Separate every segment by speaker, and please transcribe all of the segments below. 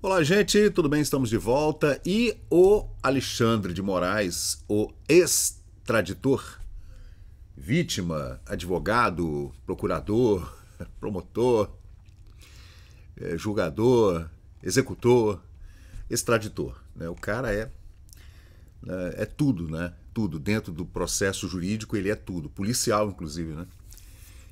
Speaker 1: Olá, gente, tudo bem? Estamos de volta. E o Alexandre de Moraes, o extraditor, vítima, advogado, procurador, promotor, julgador, executor, extraditor, né? O cara é tudo, né? Tudo. Dentro do processo jurídico, ele é tudo. Policial, inclusive, né?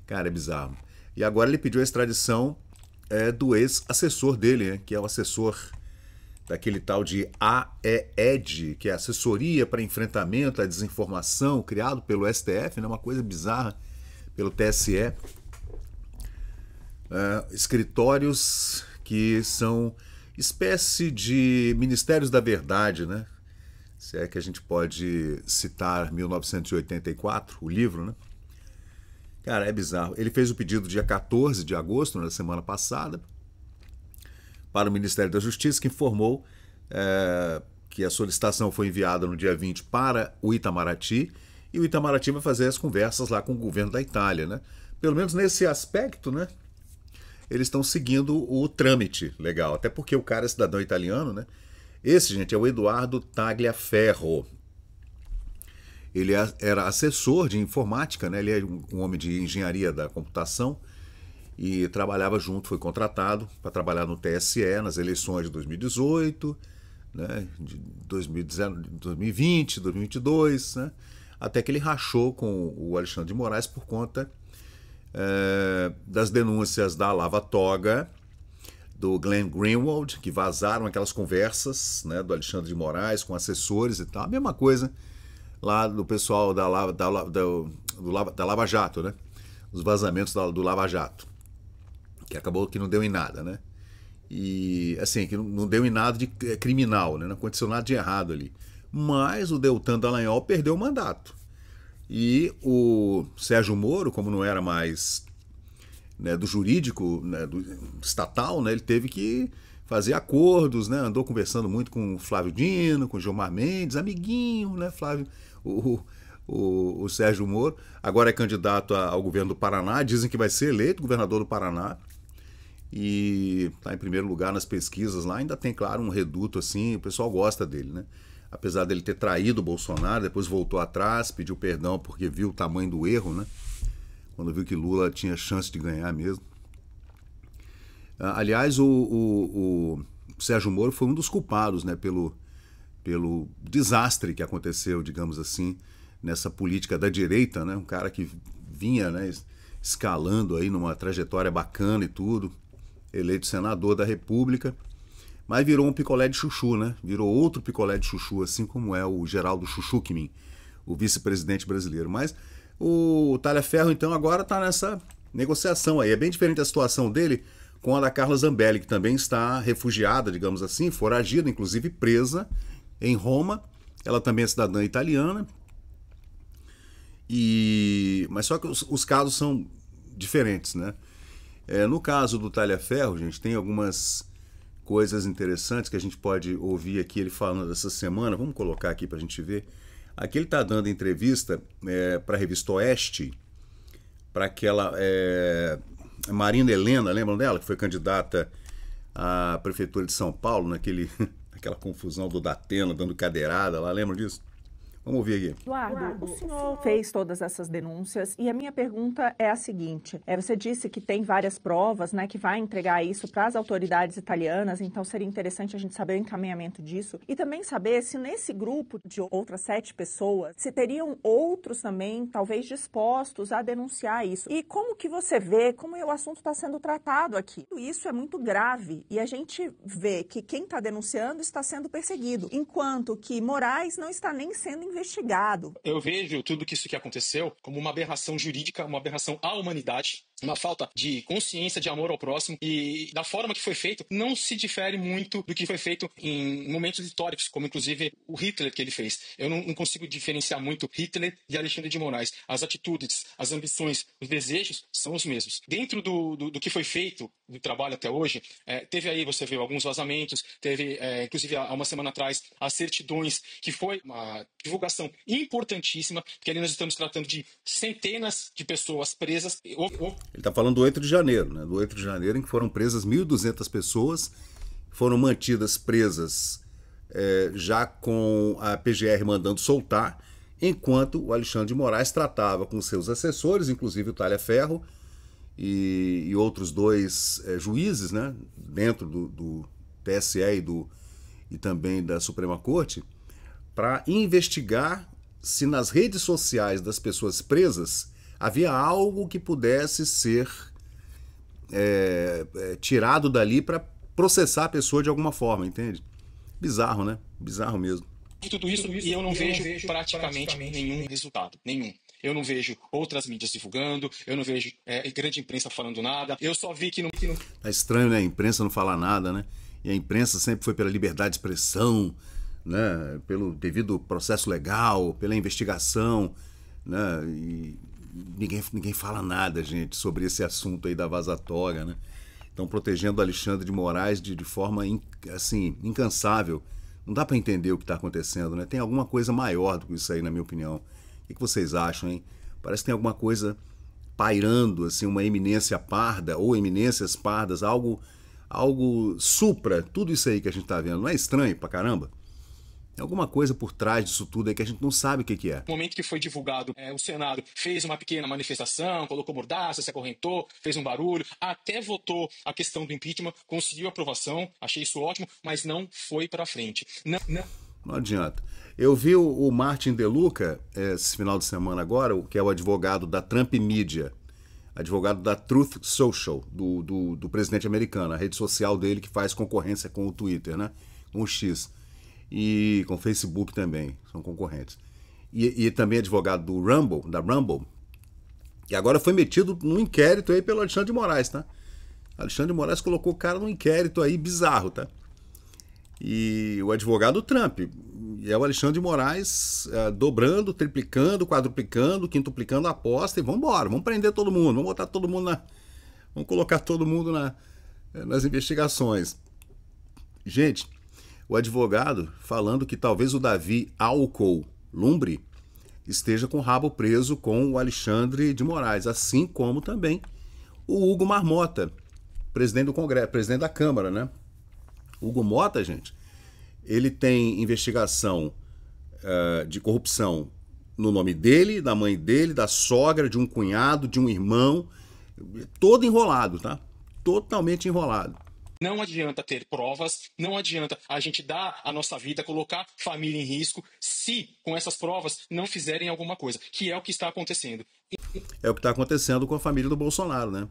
Speaker 1: Cara, é bizarro. E agora ele pediu a extradição do ex-assessor dele, né? Que é o assessor daquele tal de AEED, que é Assessoria para Enfrentamento à Desinformação, criado pelo STF, né? Uma coisa bizarra, pelo TSE. Escritórios que são espécie de ministérios da verdade, né? Se é que a gente pode citar 1984, o livro, né? Cara, é bizarro. Ele fez o pedido dia 14 de agosto, na semana passada, para o Ministério da Justiça, que informou que a solicitação foi enviada no dia 20 para o Itamaraty, e o Itamaraty vai fazer as conversas lá com o governo da Itália, né? Pelo menos nesse aspecto, né? Eles estão seguindo o trâmite legal, até porque o cara é cidadão italiano, né? Esse, gente, é o Eduardo Tagliaferro. Ele era assessor de informática, né? Ele é um homem de engenharia da computação e trabalhava junto, foi contratado para trabalhar no TSE nas eleições de 2018, né? De 2020, 2022, né? Até que ele rachou com o Alexandre de Moraes por conta das denúncias da Lava Toga, do Glenn Greenwald, que vazaram aquelas conversas, né, do Alexandre de Moraes com assessores e tal. A mesma coisa lá do pessoal da Lava Jato, né? Os vazamentos do Lava Jato. Que acabou que não deu em nada, né? E, assim, que não deu em nada de criminal, né? Não aconteceu nada de errado ali. Mas o Deltan Dallagnol perdeu o mandato. E o Sérgio Moro, como não era mais, né, do jurídico, né, do estatal, né, ele teve que fazer acordos, né? Andou conversando muito com o Flávio Dino, com o Gilmar Mendes, amiguinho, né, Flávio, o Sérgio Moro. Agora é candidato ao governo do Paraná, dizem que vai ser eleito governador do Paraná. E está em primeiro lugar nas pesquisas lá, ainda tem, claro, um reduto assim, o pessoal gosta dele, né? Apesar dele ter traído o Bolsonaro, depois voltou atrás, pediu perdão porque viu o tamanho do erro, né? Quando viu que Lula tinha chance de ganhar mesmo. Aliás, o Sérgio Moro foi um dos culpados, né, pelo desastre que aconteceu, digamos assim, nessa política da direita, né? Um cara que vinha, né, escalando aí numa trajetória bacana e tudo, eleito senador da República, mas virou um picolé de chuchu, né? Virou outro picolé de chuchu, assim como é o Geraldo Chuchuquinin, o vice-presidente brasileiro. Mas o Tagliaferro, então, agora está nessa negociação aí. É bem diferente a situação dele com a da Carla Zambelli, que também está refugiada, digamos assim, foragida, inclusive presa em Roma. Ela também é cidadã italiana. Mas só que os casos são diferentes, né? No caso do Tagliaferro, gente, tem algumas coisas interessantes que a gente pode ouvir aqui ele falando dessa semana. Vamos colocar aqui para a gente ver. Aqui ele está dando entrevista para a revista Oeste, para aquela Marina Helena, lembram dela? Que foi candidata à prefeitura de São Paulo, naquela confusão do Datena, dando cadeirada lá, lembram disso? Vamos ouvir aqui.
Speaker 2: Eduardo, o senhor fez todas essas denúncias e a minha pergunta é a seguinte: você disse que tem várias provas, né, que vai entregar isso para as autoridades italianas, então seria interessante a gente saber o encaminhamento disso e também saber se nesse grupo de outras 7 pessoas, se teriam outros também, talvez dispostos a denunciar isso. E como que você vê como o assunto está sendo tratado aqui? Isso é muito grave e a gente vê que quem está denunciando está sendo perseguido, enquanto que Moraes não está nem sendo investigado.
Speaker 3: Eu vejo tudo isso que aconteceu como uma aberração jurídica, uma aberração à humanidade, uma falta de consciência, de amor ao próximo, e da forma que foi feito não se difere muito do que foi feito em momentos históricos, como inclusive o Hitler que ele fez. Eu não consigo diferenciar muito Hitler e Alexandre de Moraes. As atitudes, as ambições, os desejos são os mesmos. Dentro do que foi feito, do trabalho até hoje, teve aí, você viu, alguns vazamentos, teve, inclusive há uma semana atrás, as certidões, que foi uma divulgação importantíssima, porque ali nós estamos tratando de centenas de pessoas presas.
Speaker 1: Ele está falando do 8 de janeiro, né? Do 8 de janeiro, em que foram presas 1.200 pessoas, foram mantidas presas já com a PGR mandando soltar, enquanto o Alexandre de Moraes tratava com seus assessores, inclusive o Talhaferro e outros 2 juízes, né, dentro do TSE e também da Suprema Corte, para investigar se nas redes sociais das pessoas presas havia algo que pudesse ser tirado dali para processar a pessoa de alguma forma, entende? Bizarro, né? Bizarro mesmo.
Speaker 3: E tudo isso, e eu não vejo praticamente nenhum resultado, nenhum. Eu não vejo outras mídias divulgando, eu não vejo grande imprensa falando nada, eu só vi que não...
Speaker 1: É estranho, né? A imprensa não falar nada, né? E a imprensa sempre foi pela liberdade de expressão, né? Pelo devido processo legal, pela investigação, né? E ninguém fala nada, gente, sobre esse assunto aí da Vaza Toga, né? Estão protegendo o Alexandre de Moraes de forma assim, incansável. Não dá para entender o que está acontecendo, né? Tem alguma coisa maior do que isso aí, na minha opinião. O que vocês acham, hein? Parece que tem alguma coisa pairando, assim, uma eminência parda ou eminências pardas, algo supra tudo isso aí que a gente está vendo. Não é estranho pra caramba? Tem alguma coisa por trás disso tudo aí que a gente não sabe o que é.
Speaker 3: No momento que foi divulgado, o Senado fez uma pequena manifestação, colocou mordaça, se acorrentou, fez um barulho, até votou a questão do impeachment, conseguiu aprovação, achei isso ótimo, mas não foi para frente.
Speaker 1: Não adianta. Eu vi o Martin De Luca, esse final de semana agora, que é o advogado da Trump Media, advogado da Truth Social, do presidente americano, a rede social dele que faz concorrência com o Twitter, né? Com o X. E com o Facebook também, são concorrentes. E também advogado da Rumble, e agora foi metido num inquérito aí pelo Alexandre de Moraes, tá? Alexandre de Moraes colocou o cara num inquérito aí bizarro, tá? E o advogado Trump, e é o Alexandre de Moraes dobrando, triplicando, quadruplicando, quintuplicando a aposta, e vamos embora, vamos prender todo mundo, vamos botar todo mundo vamos colocar todo mundo nas investigações. Gente, o advogado falando que talvez o Davi Alcolumbre esteja com o rabo preso com o Alexandre de Moraes, assim como também o Hugo Marmota, presidente do Congresso, presidente da Câmara, né? Hugo Mota, gente, ele tem investigação de corrupção no nome dele, da mãe dele, da sogra, de um cunhado, de um irmão, todo enrolado, tá? Totalmente enrolado.
Speaker 3: Não adianta ter provas, não adianta a gente dar a nossa vida, colocar família em risco, se com essas provas não fizerem alguma coisa, que é o que está acontecendo.
Speaker 1: É o que está acontecendo com a família do Bolsonaro, né?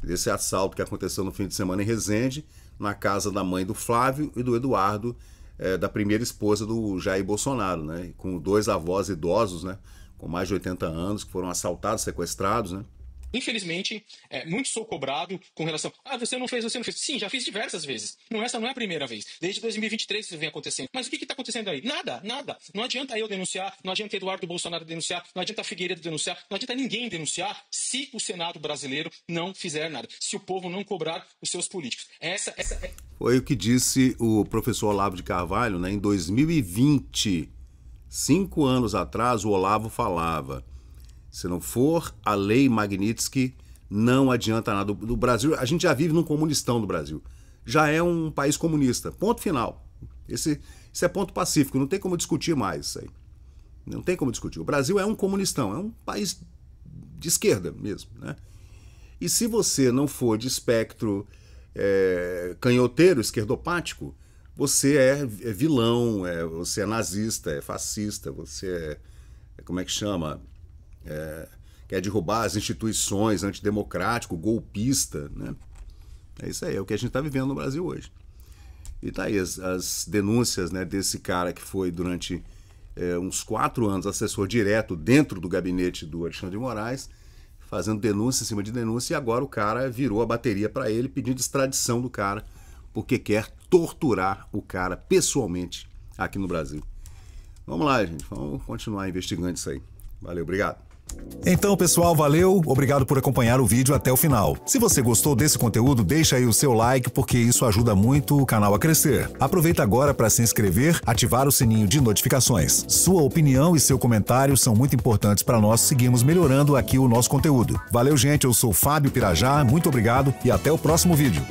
Speaker 1: Esse assalto que aconteceu no fim de semana em Resende, na casa da mãe do Flávio e do Eduardo, da primeira esposa do Jair Bolsonaro, né? Com 2 avós idosos, né? Com mais de 80 anos, que foram assaltados, sequestrados, né?
Speaker 3: Infelizmente, muito sou cobrado com relação... você não fez. Sim, já fiz diversas vezes. Essa não é a primeira vez. Desde 2023 isso vem acontecendo. Mas o que está acontecendo aí? Nada. Não adianta eu denunciar, não adianta Eduardo Bolsonaro denunciar, não adianta Figueiredo denunciar, não adianta ninguém denunciar se o Senado brasileiro não fizer nada. Se o povo não cobrar os seus políticos.
Speaker 1: Foi o que disse o professor Olavo de Carvalho, né? Em 2020, 5 anos atrás, o Olavo falava... Se não for a lei Magnitsky, não adianta nada. Do Brasil, a gente já vive num comunistão do Brasil. Já é um país comunista. Ponto final. Isso é ponto pacífico. Não tem como discutir mais isso aí. Não tem como discutir. O Brasil é um comunistão. É um país de esquerda mesmo, né? E se você não for de espectro canhoteiro, esquerdopático, você é vilão, você é nazista, é fascista, você como é que chama? Quer derrubar as instituições, antidemocrático, golpista, né? É isso aí, é o que a gente está vivendo no Brasil hoje. E tá aí as denúncias, né, desse cara que foi durante uns 4 anos assessor direto dentro do gabinete do Alexandre de Moraes, fazendo denúncia em cima de denúncia, e agora o cara virou a bateria para ele, pedindo extradição do cara, porque quer torturar o cara pessoalmente aqui no Brasil. Vamos lá, gente, vamos continuar investigando isso aí. Valeu, obrigado.
Speaker 4: Então, pessoal, valeu, obrigado por acompanhar o vídeo até o final. Se você gostou desse conteúdo, deixa aí o seu like, porque isso ajuda muito o canal a crescer. Aproveita agora para se inscrever, ativar o sininho de notificações. Sua opinião e seu comentário são muito importantes para nós seguirmos melhorando aqui o nosso conteúdo. Valeu, gente, eu sou Fábio Pirajá, muito obrigado e até o próximo vídeo.